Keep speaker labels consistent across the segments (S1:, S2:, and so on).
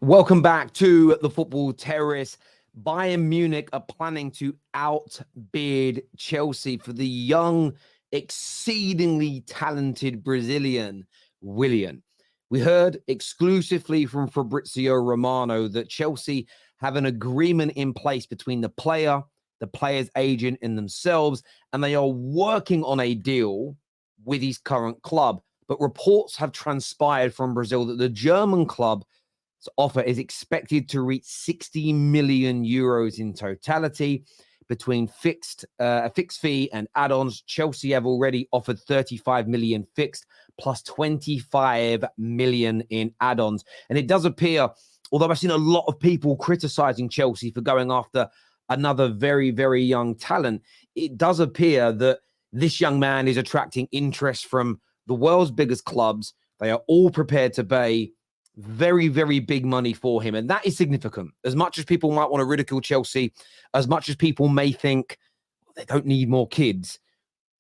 S1: Welcome back to the Football Terrace. Bayern Munich are planning to outbid Chelsea for the young, exceedingly talented Brazilian Willian. We heard exclusively from Fabrizio Romano that Chelsea have an agreement in place between the player, the player's agent, and themselves, and they are working on a deal with his current club. But reports have transpired from Brazil that the German club offer is expected to reach 60 million euros in totality between a fixed fee and add-ons. Chelsea have already offered 35 million fixed plus 25 million in add-ons. And it does appear, although I've seen a lot of people criticizing Chelsea for going after another very, very young talent, it does appear that this young man is attracting interest from the world's biggest clubs. They are all prepared to pay very, very big money for him. And that is significant. As much as people might want to ridicule Chelsea, as much as people may think they don't need more kids,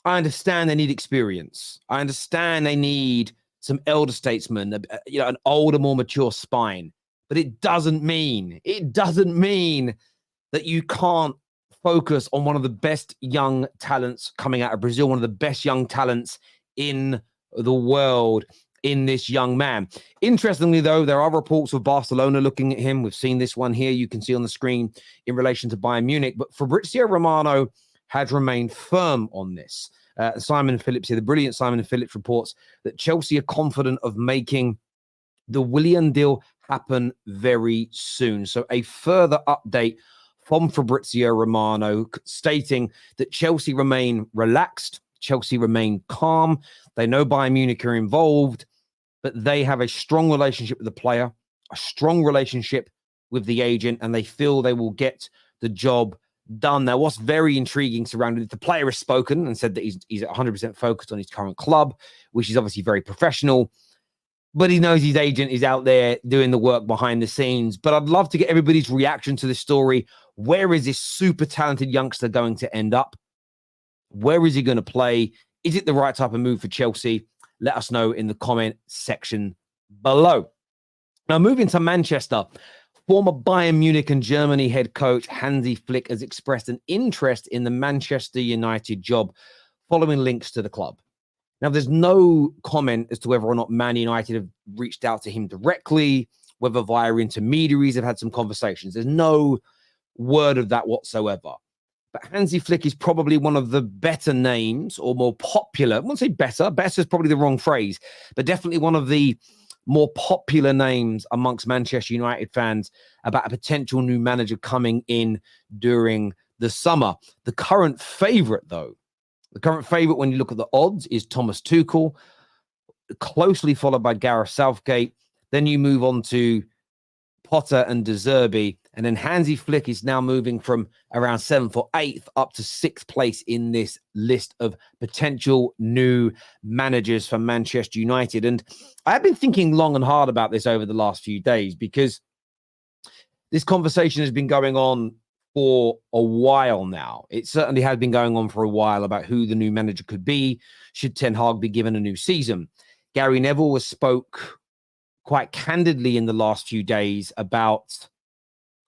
S1: I understand they need experience. I understand they need some elder statesmen, an older, more mature spine. But it doesn't mean that you can't focus on one of the best young talents coming out of Brazil, one of the best young talents in the world, in this young man. Interestingly, though, there are reports of Barcelona looking at him. We've seen this one here, you can see on the screen, in relation to Bayern Munich. But Fabrizio Romano had remained firm on this. Simon Phillips here, the brilliant Simon Phillips, reports that Chelsea are confident of making the Willian deal happen very soon. So a further update from Fabrizio Romano stating that Chelsea remain relaxed, Chelsea remain calm. They know Bayern Munich are involved, but they have a strong relationship with the player, a strong relationship with the agent, and they feel they will get the job done. Now, what's very intriguing surrounding it, the player has spoken and said that he's 100% focused on his current club, which is obviously very professional, but he knows his agent is out there doing the work behind the scenes. But I'd love to get everybody's reaction to this story. Where is this super talented youngster going to end up? Where is he going to play? Is it the right type of move for Chelsea? Let us know in the comment section below. Now, moving to Manchester, former Bayern Munich and Germany head coach Hansi Flick has expressed an interest in the Manchester United job following links to the club. Now, there's no comment as to whether or not Man United have reached out to him directly, whether via intermediaries have had some conversations. There's no word of that whatsoever. But Hansi Flick is probably one of the better names, or more popular. I won't say better. Better is probably the wrong phrase, but definitely one of the more popular names amongst Manchester United fans about a potential new manager coming in during the summer. The current favorite, though, when you look at the odds, is Thomas Tuchel, closely followed by Gareth Southgate. Then you move on to Potter and De Zerbi, and then Hansi Flick is now moving from around 7th or 8th up to 6th place in this list of potential new managers for Manchester United. And I've been thinking long and hard about this over the last few days, because this conversation has been going on for a while now. It certainly has been going on for a while about who the new manager could be, should Ten Hag be given a new season. Gary Neville has spoke quite candidly in the last few days about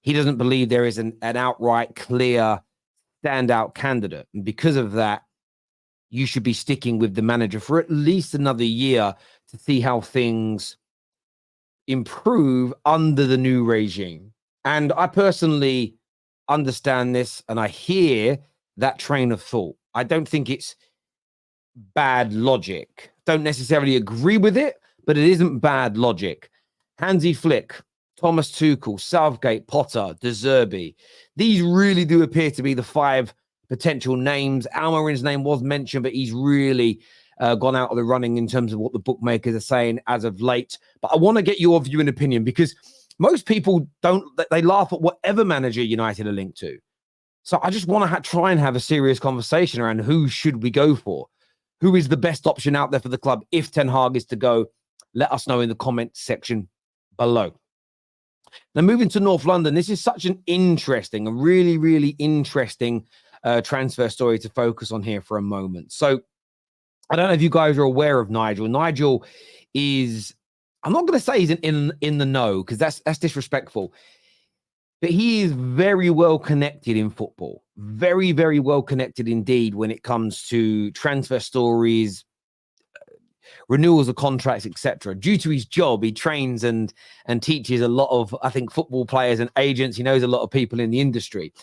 S1: he doesn't believe there is an outright clear standout candidate. And because of that, you should be sticking with the manager for at least another year to see how things improve under the new regime. And I personally understand this, and I hear that train of thought. I don't think it's bad logic. Don't necessarily agree with it, but it isn't bad logic. Hansi Flick, Thomas Tuchel, Southgate, Potter, De Zerbi. These really do appear to be the 5 potential names. Almarin's name was mentioned, but he's really gone out of the running in terms of what the bookmakers are saying as of late. But I want to get your view and opinion, because most people they laugh at whatever manager United are linked to. So I just want to try and have a serious conversation around who should we go for? Who is the best option out there for the club if Ten Hag is to go? Let us know in the comment section below. Now, moving to North London, this is such an interesting, a really, really interesting transfer story to focus on here for a moment. So I don't know if you guys are aware of Nigel. Nigel is I'm not going to say he's in the know, because that's disrespectful. But he is very well connected in football. Very, very well connected indeed when it comes to transfer stories, renewals of contracts, etc. Due to his job, he trains and teaches a lot of, I think, football players and agents. He knows a lot of people in the industry.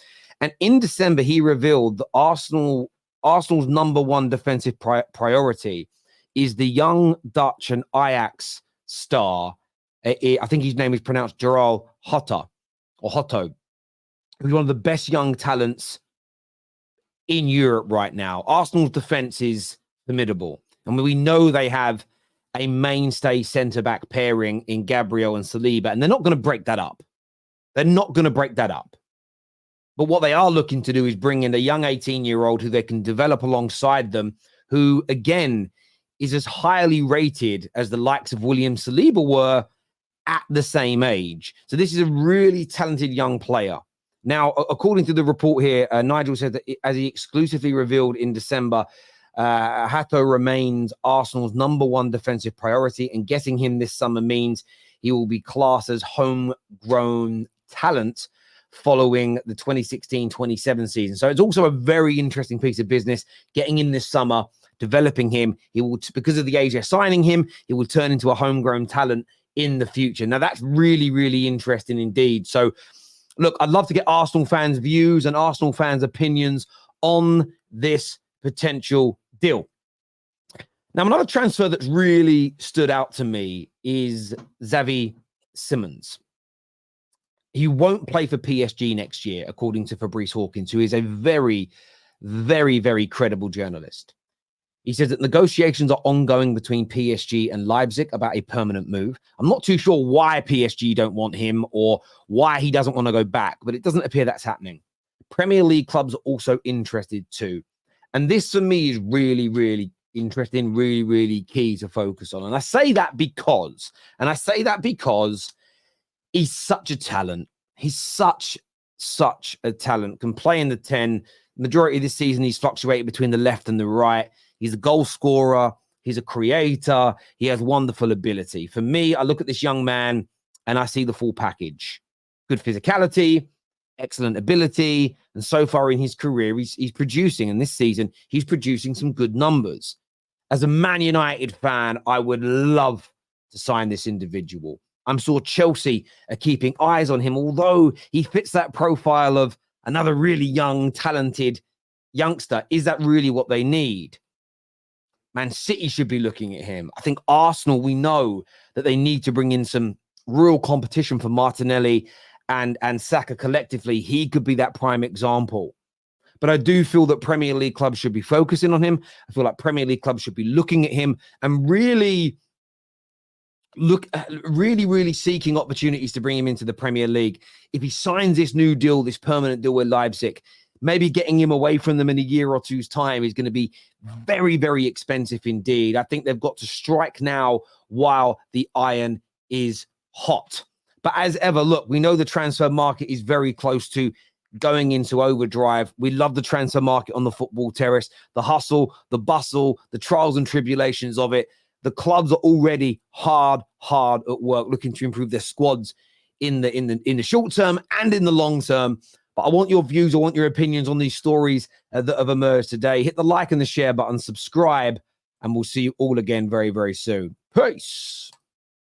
S1: And in December, he revealed that Arsenal's number one defensive priority is the young Dutch and Ajax star. I think his name is pronounced Gerald Hato, who's one of the best young talents in Europe right now. Arsenal's defense is formidable. And we know they have a mainstay centre-back pairing in Gabriel and Saliba, and they're not going to break that up. They're not going to break that up. But what they are looking to do is bring in a young 18-year-old who they can develop alongside them, who, again, is as highly rated as the likes of William Saliba were at the same age. So this is a really talented young player. Now, according to the report here, Nigel said that as he exclusively revealed in December, Hato remains Arsenal's number one defensive priority, and getting him this summer means he will be classed as homegrown talent following the 2016-27 season. So it's also a very interesting piece of business, getting in this summer, developing him. He will, because of the age they're signing him, he will turn into a homegrown talent in the future. Now, that's really, really interesting indeed. So, look, I'd love to get Arsenal fans' views and Arsenal fans' opinions on this potential deal. Now, another transfer that's really stood out to me is Xavi Simons. He won't play for PSG next year, according to Fabrice Hawkins, who is a very, very, very credible journalist. He says that negotiations are ongoing between PSG and Leipzig about a permanent move. I'm not too sure why PSG don't want him or why he doesn't want to go back, but it doesn't appear that's happening. Premier League clubs are also interested too. And this, for me, is really, really interesting, really, really key to focus on. And I say that because he's such a talent. He's such a talent. Can play in the 10. Majority of this season, he's fluctuated between the left and the right. He's a goal scorer. He's a creator. He has wonderful ability. For me, I look at this young man and I see the full package. Good physicality, excellent ability. And so far in his career, he's producing. And this season, he's producing some good numbers. As a Man United fan, I would love to sign this individual. I'm sure Chelsea are keeping eyes on him, although he fits that profile of another really young, talented youngster. Is that really what they need? Man City should be looking at him. I think Arsenal, we know that they need to bring in some real competition for Martinelli and Saka collectively. He could be that prime example. But I do feel that Premier League clubs should be focusing on him. I feel like Premier League clubs should be looking at him and really seeking opportunities to bring him into the Premier League. If he signs this new deal, this permanent deal with Leipzig, maybe getting him away from them in a year or two's time is going to be very, very expensive indeed. I think they've got to strike now while the iron is hot. But as ever, look, we know the transfer market is very close to going into overdrive. We love the transfer market on the football terrace, the hustle, the bustle, the trials and tribulations of it. The clubs are already hard at work, looking to improve their squads in the short term and in the long term. But I want your views, I want your opinions on these stories that have emerged today. Hit the like and the share button, subscribe, and we'll see you all again very, very soon. Peace.